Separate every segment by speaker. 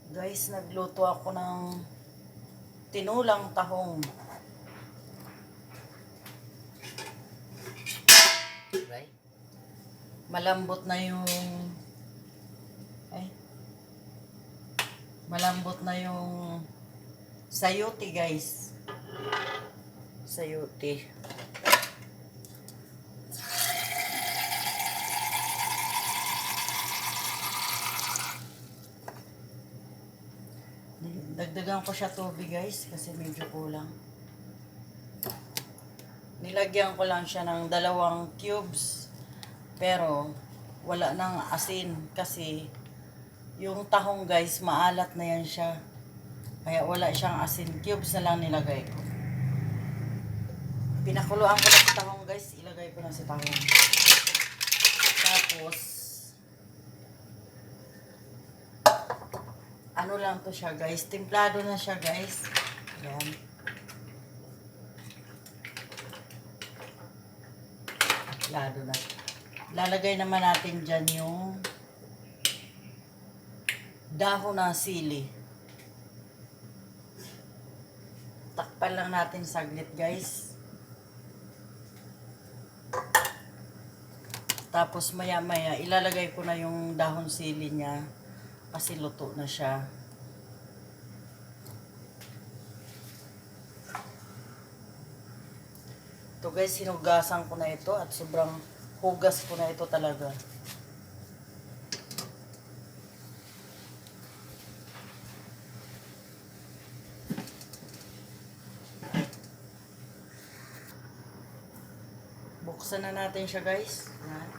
Speaker 1: Guys, nagluto ako ng tinulang tahong.
Speaker 2: Right?
Speaker 1: Malambot na yung malambot na yung sayote, guys. Sayote. Dagdagan ko siya tubig, guys, kasi medyo kulang. Nilagyan ko lang siya ng 2 cubes. Pero wala nang asin kasi yung tahong, guys, maalat na yan siya. Kaya wala siyang asin. Cubes na lang nilagay ko. Pinakuluan ko na si tahong, guys. Ilagay ko na si tahong. Tapos ano lang to siya, guys. Templado na siya, guys. Ayan. Templado na. Lalagay naman natin dyan yung dahon ng sili. Takpan lang natin saglit, guys. Tapos maya-maya, ilalagay ko na yung dahon sili niya. Kasi luto na siya. Ito, guys, hinugasan ko na ito at sobrang hugas ko na ito talaga. Buksan na natin siya, guys. Yan.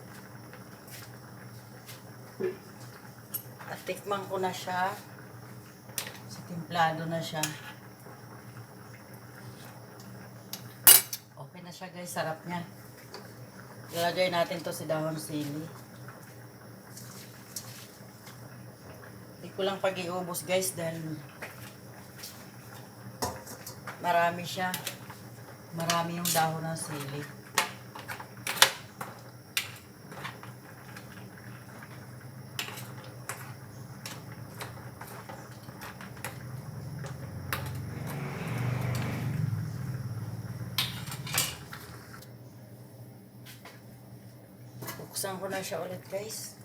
Speaker 1: At tikman ko na siya. Sa templado na siya. Okay na siya, guys. Sarap niya. Ilalagay natin to si dahon sili. Hindi ko lang pag-iubos, guys, dahil marami siya. Marami yung dahon ng sili. Buksan ko na siya ulit, guys.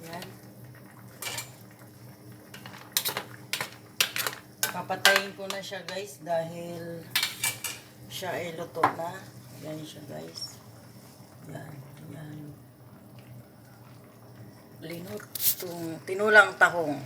Speaker 1: Yan. Papatayin ko na siya, guys, dahil siya ay luto na. Yan siya, guys. Yan. Yan. Linot. Tinulang tahong.